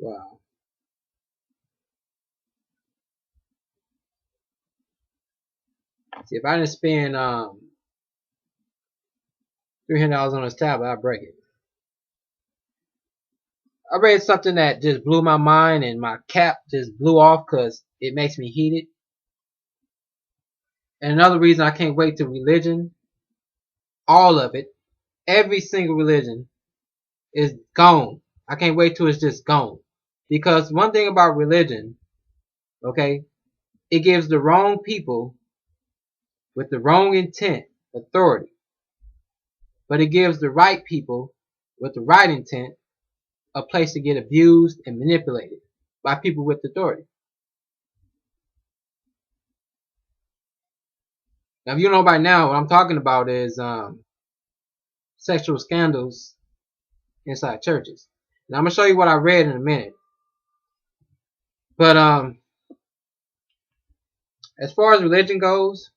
Wow. See, if I didn't spend $300 on this tablet, I'd break it. I read something that just blew my mind, and my cap just blew off because it makes me heated. And another reason I can't wait to religion, all of it, every single religion is gone. I can't wait till it's just gone. Because one thing about religion, okay, it gives the wrong people with the wrong intent authority. But it gives the right people with the right intent a place to get abused and manipulated by people with authority. Now, if you know by now, what I'm talking about is sexual scandals inside churches. And I'm going to show you what I read in a minute. But as far as religion goes,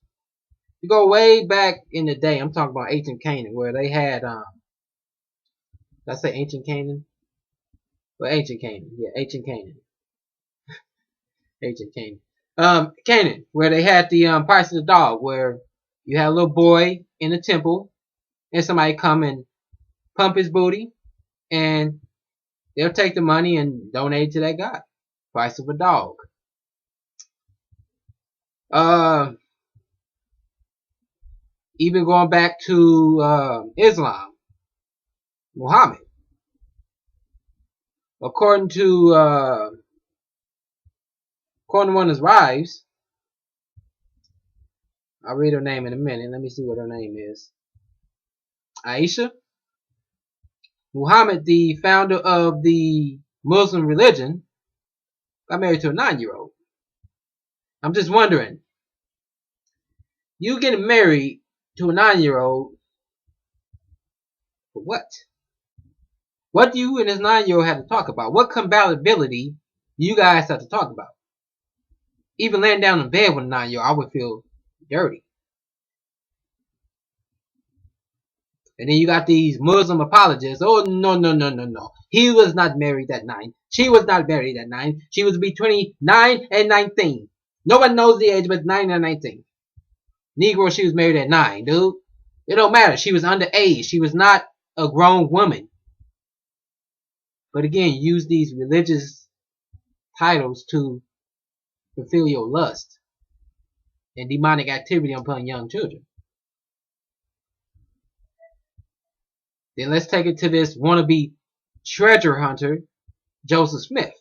you go way back in the day. I'm talking about ancient Canaan, where they had, did I say ancient Canaan? Well, ancient Canaan. Yeah, ancient Canaan. Ancient Canaan. Canaan, where they had the price of the dog, where you had a little boy in the temple, and somebody come and pump his booty, and they'll take the money and donate it to that god. Price of a dog. Even going back to Islam, Muhammad. According to one of his wives, I'll read her name in a minute. Let me see what her name is. Aisha. Muhammad, the founder of the Muslim religion, got married to a 9-year-old. I'm just wondering, you getting married to a 9-year-old for what? What do you and this 9-year-old have to talk about? What compatibility do you guys have to talk about? Even laying down in bed with a 9-year-old, I would feel dirty. And then you got these Muslim apologists. Oh, no. He was not married at 9. She was not married at 9. She was between 9 and 19. No one knows the age but 9 and 19. Negro, she was married at 9, dude. It don't matter. She was underage. She was not a grown woman. But again, use these religious titles to fulfill your lust and demonic activity upon young children. Then let's take it to this wannabe treasure hunter, Joseph Smith.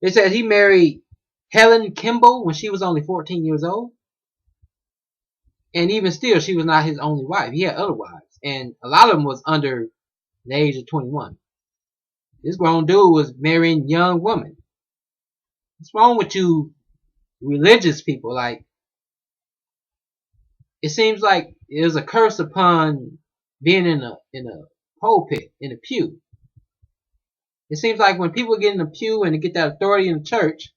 It says he married Helen Kimball when she was only 14 years old. And even still, she was not his only wife. He had other wives. And a lot of them was under the age of 21. This grown dude was marrying young women. What's wrong with you religious people? Like, it seems like there's a curse upon being in a pulpit, in a pew. It seems like when people get in the pew and they get that authority in the church,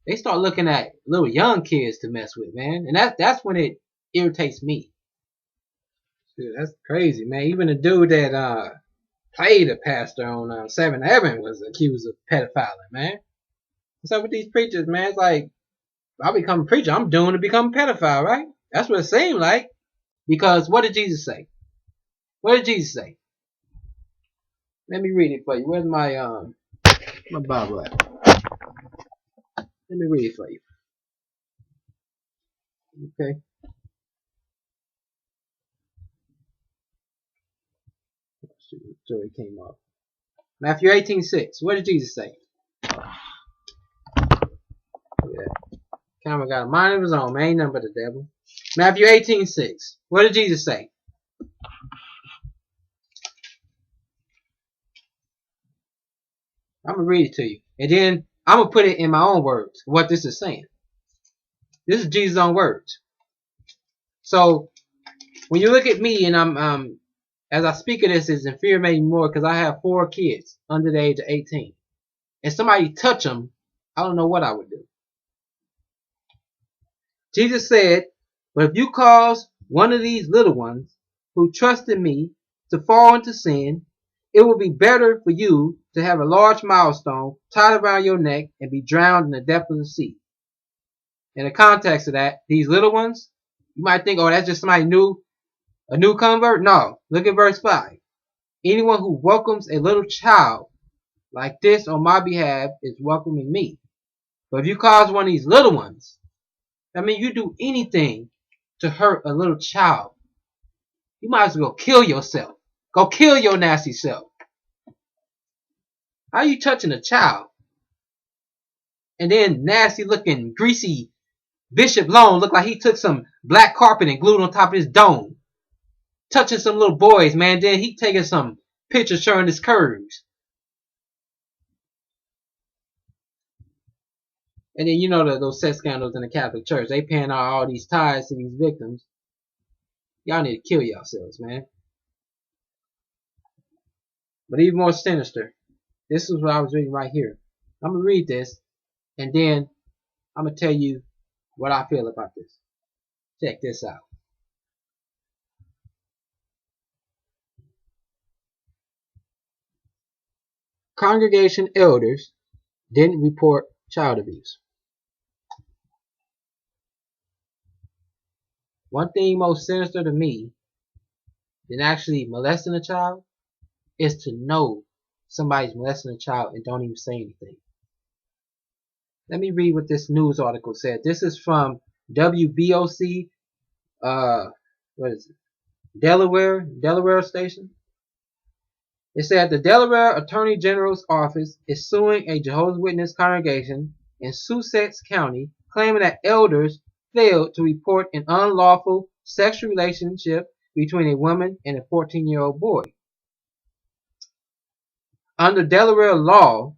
they start looking at little young kids to mess with, man. And that's when it irritates me. Dude, that's crazy, man. Even the dude that played a pastor on 7 Heaven was accused of pedophiling, man. What's up with these preachers, man? It's like, if I become a preacher, I'm doomed to become a pedophile, right? That's what it seemed like. Because what did Jesus say? What did Jesus say? Let me read it for you. Where's my Bible at? Let me read it for you. Okay. So it came up. Matthew 18:6. What did Jesus say? Yeah. Camera got a mind of his own, man. Ain't nothing but the devil. Matthew 18:6. What did Jesus say? I'm going to read it to you. And then I'm going to put it in my own words, what this is saying. This is Jesus' own words. So, when you look at me and I'm, as I speak of this, it's infuriating more because I have 4 kids under the age of 18. And somebody touch them, I don't know what I would do. Jesus said, but if you cause one of these little ones who trust in me to fall into sin, It would be better for you to have a large milestone tied around your neck and be drowned in the depth of the sea. In the context of that, these little ones, you might think, oh, that's just somebody new, a new convert. No, look at verse 5. Anyone who welcomes a little child like this on my behalf is welcoming me. But if you cause one of these little ones, I mean, you do anything to hurt a little child, you might as well go kill yourself. Go kill your nasty self. How are you touching a child? And then nasty looking, greasy Bishop Long looked like he took some black carpet and glued on top of his dome. Touching some little boys, man. Then he taking some pictures showing his curves. And then you know those sex scandals in the Catholic Church. They paying out all these tithes to these victims. Y'all need to kill yourselves, man. But even more sinister, this is what I was reading right here. I'm going to read this, and then I'm going to tell you what I feel about this. Check this out. Congregation elders didn't report child abuse. One thing most sinister to me than actually molesting a child is to know somebody's molesting a child and don't even say anything. Let me read what this news article said. This is from WBOC, what is it? Delaware station. It said the Delaware Attorney General's office is suing a Jehovah's Witness congregation in Sussex County, claiming that elders failed to report an unlawful sexual relationship between a woman and a 14-year-old boy. Under Delaware law,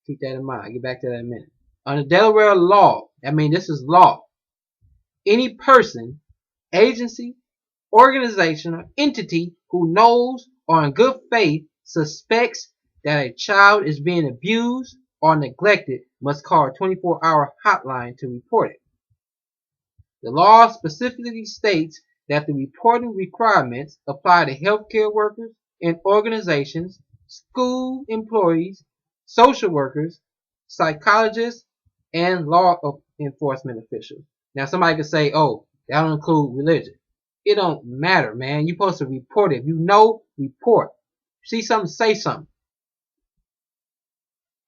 keep that in mind, I'll get back to that in a minute. Under Delaware law, I mean this is law, any person, agency, organization, or entity who knows or in good faith suspects that a child is being abused or neglected must call a 24-hour hotline to report it. The law specifically states that the reporting requirements apply to healthcare workers and organizations, school employees, social workers, psychologists, and law enforcement officials. Now somebody could say, oh, that don't include religion. It don't matter, man. You're supposed to report it. If you know, report. See something, say something.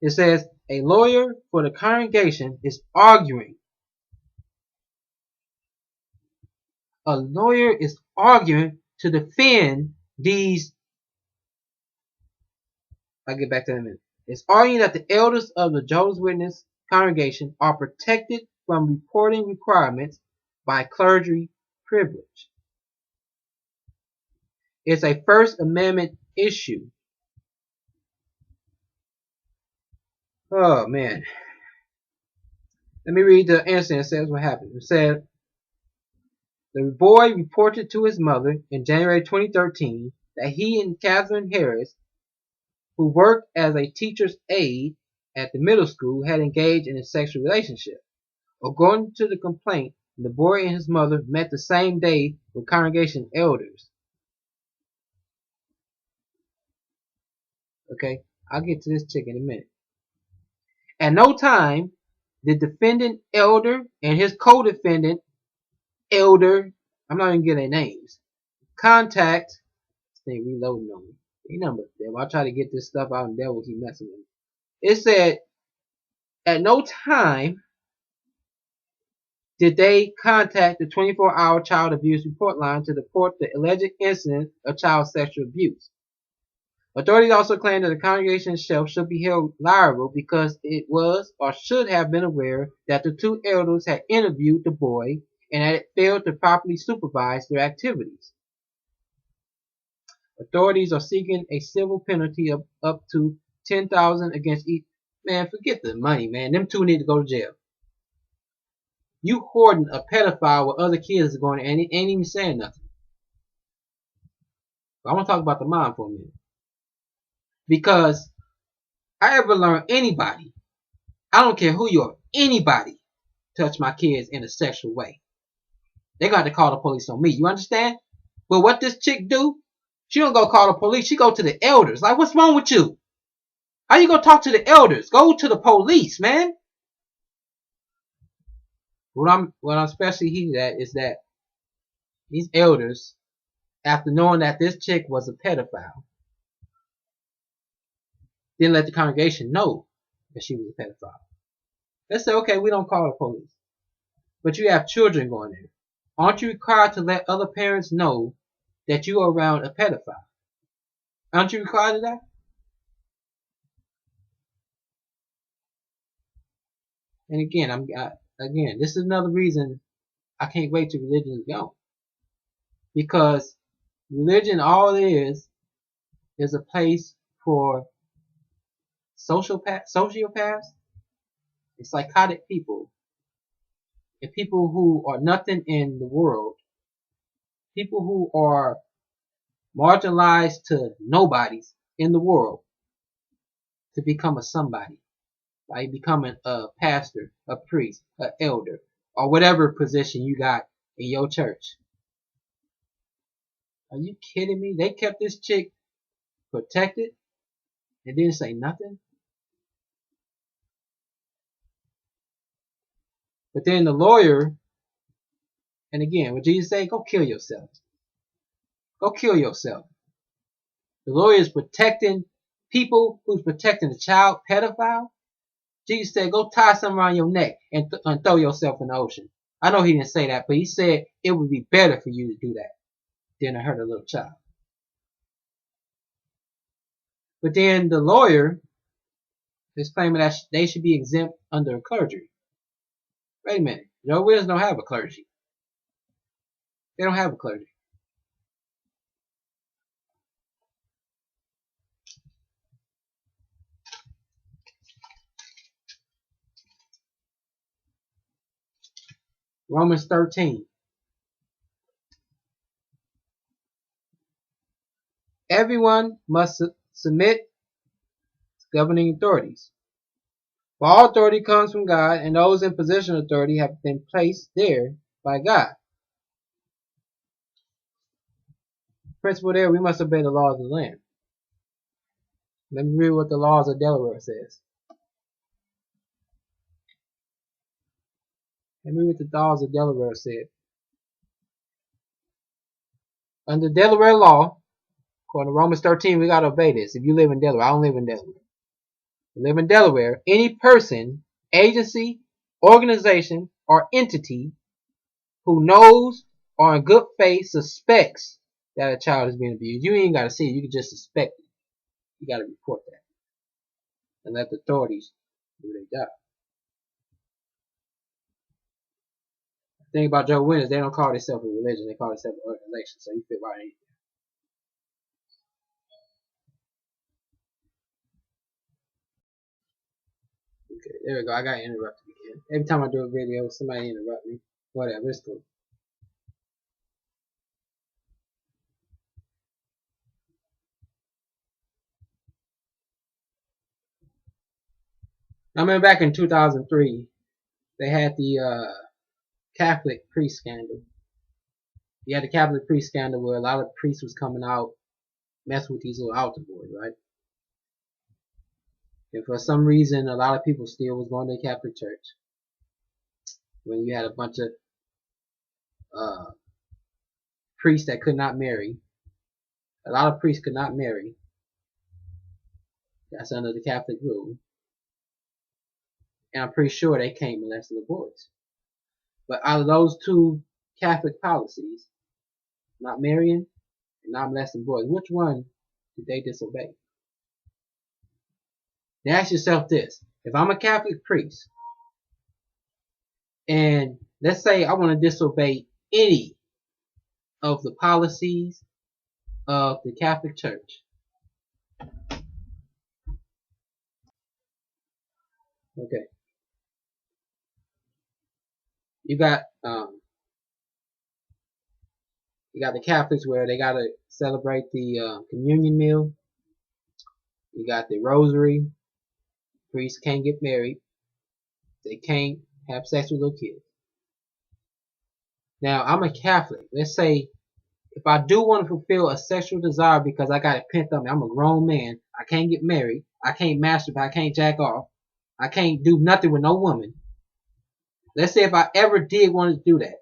It says, a lawyer for the congregation is arguing. A lawyer is arguing to defend these. I'll get back to that in a minute. It's arguing that the elders of the Jehovah's Witness congregation are protected from reporting requirements by clergy privilege. It's a First Amendment issue. Oh, man. Let me read the incident. It says what happened. It said, the boy reported to his mother in January 2013 that he and Catherine Harris, who worked as a teacher's aide at the middle school, had engaged in a sexual relationship. According to the complaint, the boy and his mother met the same day with congregation elders. Okay, I'll get to this chick in a minute. At no time did defendant elder and his co-defendant elder, I'm not even getting their names, contact. This thing reloading on me. They number them. I'll try to get this stuff out and devil keep messing with me. It said, at no time did they contact the 24-hour child abuse report line to report the alleged incident of child sexual abuse. Authorities also claim that the congregation itself should be held liable because it was or should have been aware that the two elders had interviewed the boy and that it failed to properly supervise their activities. Authorities are seeking a civil penalty of up to $10,000 against each. Man, forget the money, man. Them two need to go to jail. You hoarding a pedophile with other kids are going and ain't even saying nothing. But I want to talk about the mom for a minute. Because I ever learn anybody, I don't care who you are, anybody touch my kids in a sexual way, they got to call the police on me. You understand? But what this chick do, She don't go call the police. She go to the elders. Like, what's wrong with you? How you gonna talk to the elders? Go to the police, man. What I'm especially heated at is that these elders, after knowing that this chick was a pedophile, didn't let the congregation know that she was a pedophile. They said, okay, we don't call the police. But you have children going there. Aren't you required to let other parents know that you are around a pedophile? Aren't you required to that? And again, this is another reason I can't wait till religion is gone. Because religion, all it is a place for sociopaths, and psychotic people, and people who are nothing in the world, people who are marginalized to nobodies in the world, to become a somebody, like becoming a pastor, a priest, an elder, or whatever position you got in your church. Are you kidding me? They kept this chick protected and didn't say nothing. But then the lawyer, and again, what Jesus say? Go kill yourself. Go kill yourself. The lawyer is protecting people who's protecting a child pedophile. Jesus said, go tie something around your neck and throw yourself in the ocean. I know he didn't say that, but he said it would be better for you to do that than to hurt a little child. But then the lawyer is claiming that they should be exempt under a clergy. Wait a minute. Jehovah's Witnesses don't have a clergy. They don't have a clergy. Romans 13. Everyone must submit to governing authorities. For all authority comes from God, and those in position of authority have been placed there by God. Principle there, we must obey the laws of the land. Let me read what the laws of Delaware says. Let me read what the laws of Delaware said. Under Delaware law, according to Romans 13, we got to obey this. If you live in Delaware, I don't live in Delaware. You live in Delaware, any person, agency, organization, or entity who knows or in good faith suspects that a child is being abused. You ain't got to see it. You can just suspect it. You got to report that. And let the authorities do their job. The thing about Jehovah's Witnesses, they don't call themselves a religion. They call themselves an organization. So you fit right in. Okay, there we go. I got interrupted again. Every time I do a video, somebody interrupt me. Whatever, it's cool. I remember back in 2003, they had the Catholic priest scandal. You had the Catholic priest scandal where a lot of priests was coming out, messing with these little altar boys, right? And for some reason, a lot of people still was going to the Catholic Church. When you had a bunch of priests that could not marry. A lot of priests could not marry. That's under the Catholic rule. And I'm pretty sure they can't molest little boys. But out of those two Catholic policies, not marrying and not molesting boys, which one did they disobey? Now ask yourself this. If I'm a Catholic priest, and let's say I want to disobey any of the policies of the Catholic Church. Okay. You got the Catholics where they gotta celebrate the communion meal. You got the rosary. Priests can't get married. They can't have sex with little kids. Now I'm a Catholic. Let's say if I do want to fulfill a sexual desire because I got it pent up, I'm a grown man, I can't get married, I can't masturbate, I can't jack off, I can't do nothing with no woman. Let's say if I ever did want to do that,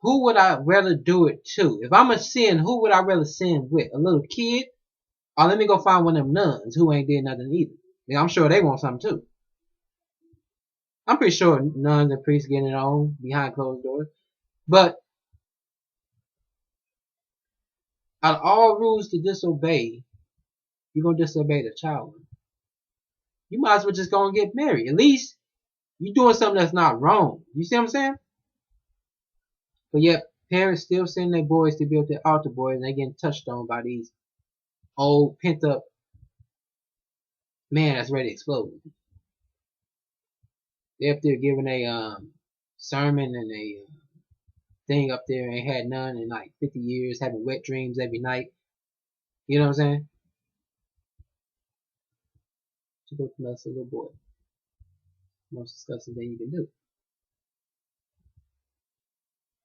who would I rather do it to? If I'm a sin, who would I rather sin with? A little kid? Or let me go find one of them nuns who ain't did nothing either. Yeah, I'm sure they want something too. I'm pretty sure nuns and priests getting it on behind closed doors. But out of all rules to disobey, you're going to disobey the child. You might as well just go and get married. At least you're doing something that's not wrong. You see what I'm saying? But yet, parents still send their boys to be with their altar boys and they getting touched on by these old pent up man that's ready to explode. They're up there giving a sermon and a thing up there, ain't had none in like 50 years, having wet dreams every night. You know what I'm saying? To go to us a little boy. Most disgusting thing you can do.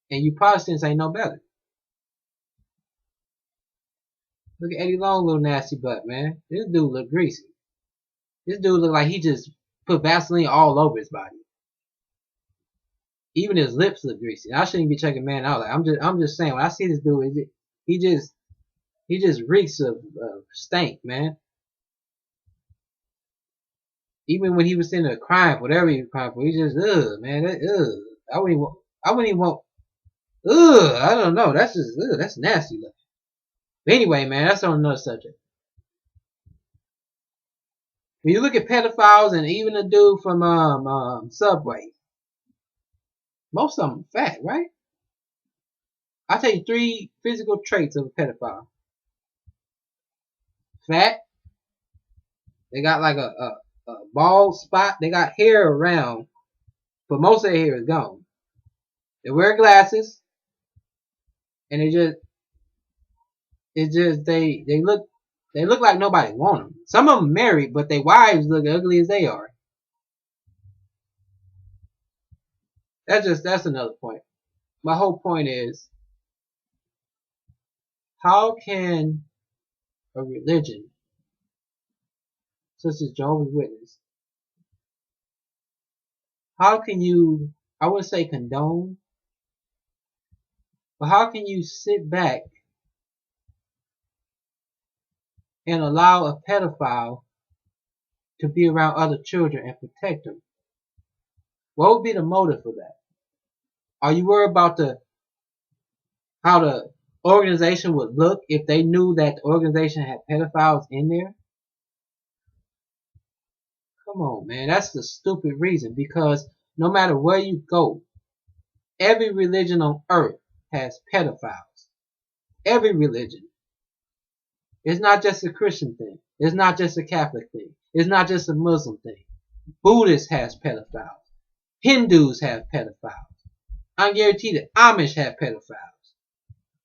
And you Protestants ain't no better. Look at Eddie Long, little nasty butt, man. This dude look greasy. This dude look like he just put Vaseline all over his body. Even his lips look greasy. I shouldn't be checking man out. Like, I'm just saying, when I see this dude, he just reeks of stank, man. Even when he was sitting there crying, whatever he was crying for, he just, man, I wouldn't even want, I don't know, that's just, that's nasty looking. But anyway, man, that's on another subject. When you look at pedophiles and even the dude from Subway, most of them fat, right? I'll tell you 3 physical traits of a pedophile. Fat. They got like a bald spot. They got hair around, but most of their hair is gone. They wear glasses, and they look like nobody want them. Some of them married, but their wives look ugly as they are. That's another point. My whole point is, how can a religion such as Jehovah's Witness, how can you, I wouldn't say condone, but how can you sit back and allow a pedophile to be around other children and protect them? What would be the motive for that? Are you worried about how the organization would look if they knew that the organization had pedophiles in there? Come on, man. That's the stupid reason. Because no matter where you go, every religion on earth has pedophiles. Every religion. It's not just a Christian thing. It's not just a Catholic thing. It's not just a Muslim thing. Buddhists has pedophiles. Hindus have pedophiles. I guarantee that Amish have pedophiles.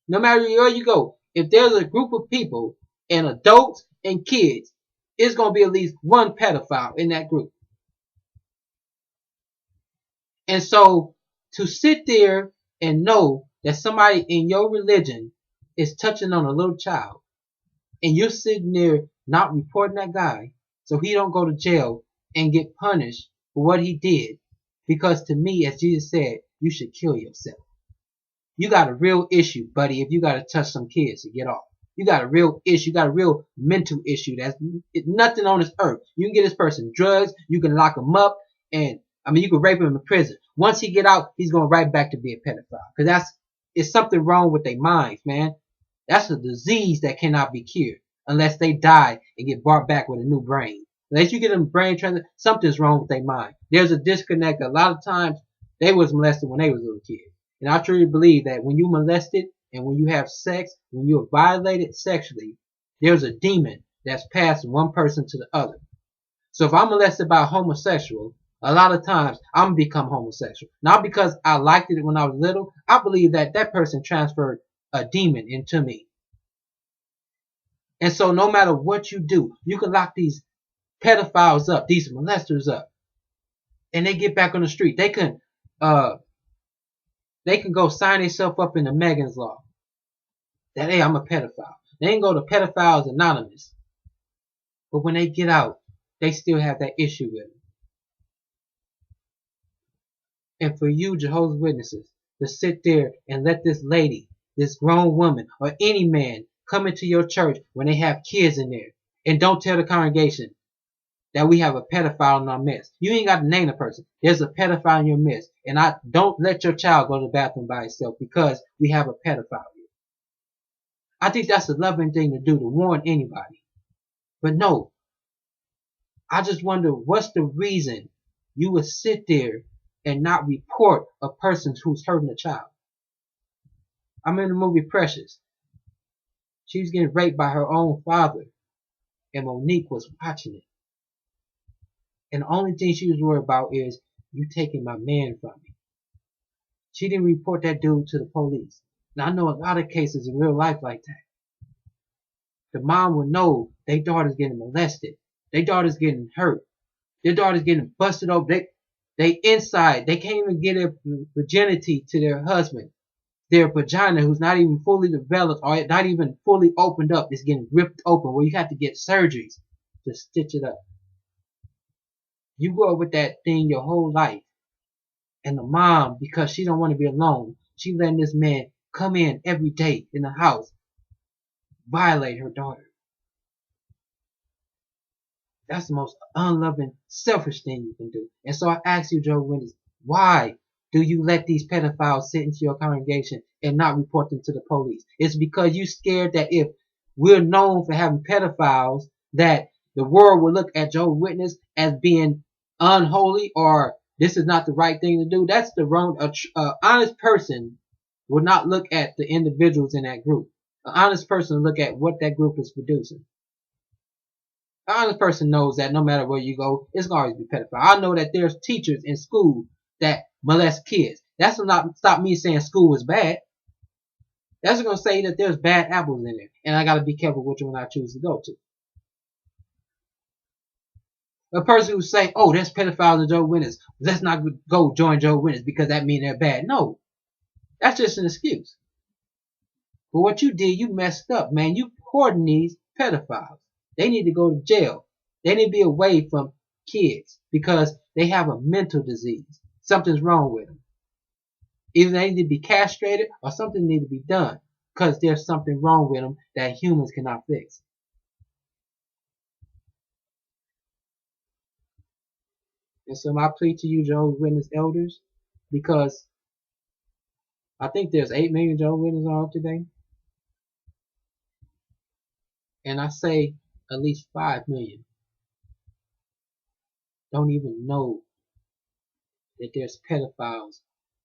No matter where you go, if there's a group of people and adults and kids, it's going to be at least one pedophile in that group. And so to sit there and know that somebody in your religion is touching on a little child, and you're sitting there not reporting that guy so he don't go to jail and get punished for what he did, because to me, as Jesus said, you should kill yourself. You got a real issue, buddy, if you got to touch some kids to get off. You got a real issue. You got a real mental issue. That's nothing on this earth. You can get this person drugs. You can lock him up. And, you can rape him in prison. Once he get out, he's going right back to be a pedophile. Because it's something wrong with their minds, man. That's a disease that cannot be cured unless they die and get brought back with a new brain. Unless you get them brain transplant, something's wrong with their mind. There's a disconnect. A lot of times, they was molested when they was little kids. And I truly believe that when you molested and when you have sex, when you're violated sexually, there's a demon that's passed from one person to the other. So if I'm molested by a homosexual, a lot of times I'm going to become homosexual. Not because I liked it when I was little. I believe that that person transferred a demon into me. And so no matter what you do, you can lock these pedophiles up, these molesters up, and they get back on the street. They can go sign themselves up in the Megan's Law. that, hey, I'm a pedophile. They ain't go to Pedophiles Anonymous. But when they get out, they still have that issue with them. And for you, Jehovah's Witnesses, to sit there and let this lady, this grown woman, or any man come into your church when they have kids in there, and don't tell the congregation that we have a pedophile in our midst. You ain't got to name the person. There's a pedophile in your midst. And I don't let your child go to the bathroom by itself because we have a pedophile here. I think that's a loving thing to do, to warn anybody. But no, I just wonder what's the reason you would sit there and not report a person who's hurting a child. I'm in the movie Precious. She was getting raped by her own father, and Monique was watching it. And the only thing she was worried about is, you taking my man from me. She didn't report that dude to the police. Now, I know a lot of cases in real life like that. The mom would know their daughter's getting molested. Their daughter's getting hurt. Their daughter's getting busted open. They inside. They can't even get their virginity to their husband. Their vagina, who's not even fully developed or not even fully opened up, is getting ripped open where you have to get surgeries to stitch it up. You grow up with that thing your whole life. And the mom, because she don't want to be alone, she letting this man come in every day in the house, violate her daughter. That's the most unloving, selfish thing you can do. And so I ask you, Jehovah's Witnesses, why do you let these pedophiles sit into your congregation and not report them to the police? It's because you scared that if we're known for having pedophiles, that the world will look at Jehovah's Witness as being unholy, or this is not the right thing to do. That's the wrong. Honest person will not look at the individuals in that group. An honest person will look at what that group is producing. An honest person knows that no matter where you go, it's going to always be pedophile. I know that there's teachers in school that molest kids. That's not stop me saying school is bad. That's going to say that there's bad apples in there, and I got to be careful which one I choose to go to. A person who's saying, oh, there's pedophiles in Jehovah's Witnesses, let's not go join Jehovah's Witnesses because that means they're bad. No, that's just an excuse. But what you did, you messed up, man. You pardoned these pedophiles. They need to go to jail. They need to be away from kids because they have a mental disease. Something's wrong with them. Either they need to be castrated or something needs to be done because there's something wrong with them that humans cannot fix. And so I plead to you, Jehovah's Witness elders, because I think there's 8 million Jehovah's Witnesses on today. And I say at least 5 million don't even know that there's pedophiles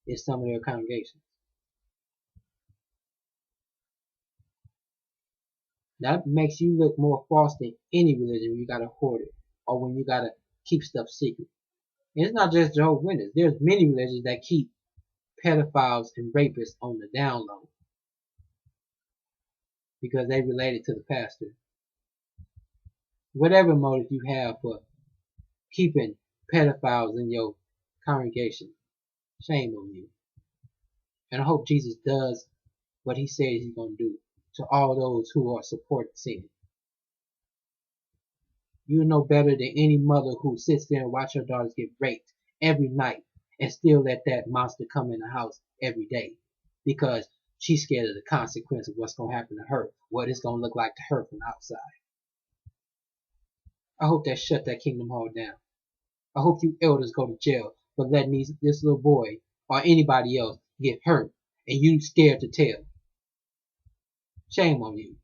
in some of their congregations. That makes you look more false than any religion when you gotta hoard it or when you gotta keep stuff secret. And it's not just Jehovah's Witnesses. There's many religions that keep pedophiles and rapists on the down low because they related to the pastor. Whatever motive you have for keeping pedophiles in your congregation, shame on you. And I hope Jesus does what he says he's going to do to all those who are supporting sin. You know better than any mother who sits there and watch her daughters get raped every night and still let that monster come in the house every day because she's scared of the consequence of what's going to happen to her, what it's going to look like to her from outside. I hope that shut that Kingdom Hall down. I hope you elders go to jail for letting this little boy or anybody else get hurt and you scared to tell. Shame on you.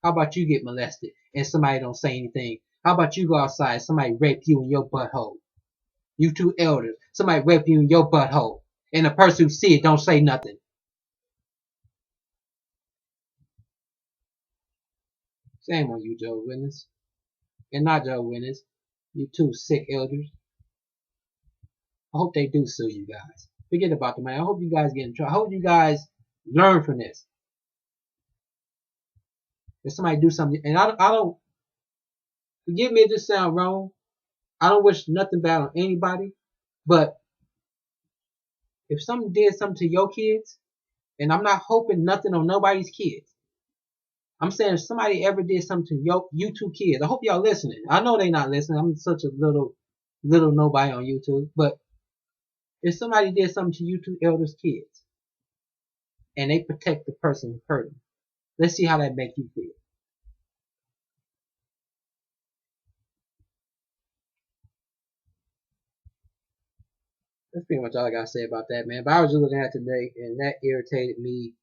How about you get molested and somebody don't say anything? How about you go outside and somebody rape you in your butthole? You two elders, somebody rape you in your butthole and the person who see it don't say nothing. Shame on you, Jehovah's Witness. And not Jehovah's Witness. You two sick elders. I hope they do sue you guys. Forget about the man. I hope you guys get in trouble. I hope you guys learn from this. If somebody do something, and I don't, forgive me if this sounds wrong. I don't wish nothing bad on anybody, but If something did something to your kids, and I'm not hoping nothing on nobody's kids. I'm saying if somebody ever did something to you two kids, I hope y'all listening. I know they not listening. I'm such a little nobody on YouTube. But if somebody did something to you two elders' kids, and they protect the person who hurt them, let's see how that make you feel. That's pretty much all I gotta say about that, man. But I was just looking at it today, and that irritated me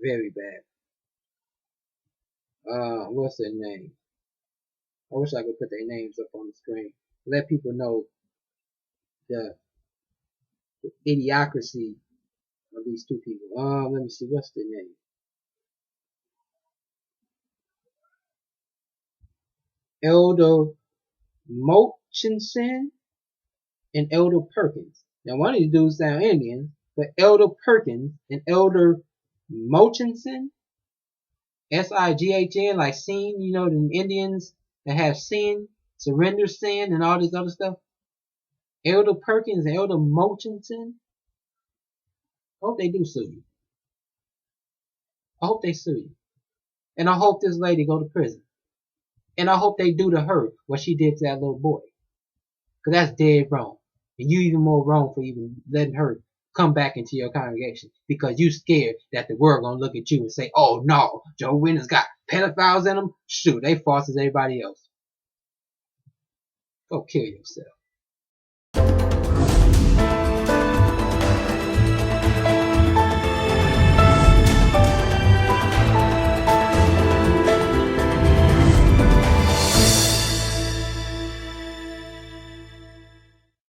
very bad. What's their name? I wish I could put their names up on the screen. Let people know the idiocracy of these two people. Let me see, what's the name? Elder Mochinson and Elder Perkins. Now one of these dudes sound Indian, but Elder Perkins and Elder Mochinson, Sighn, like sin, you know, the Indians that have sin, surrender sin, and all this other stuff. Elder Perkins and Elder Mochinson. I hope they do sue you. I hope they sue you. And I hope this lady go to prison. And I hope they do to her what she did to that little boy. Because that's dead wrong. And you even more wrong for even letting her come back into your congregation. Because you scared that the world going to look at you and say, oh no, Jehovah's Witnesses got pedophiles in them. Shoot, they false as everybody else. Go kill yourself.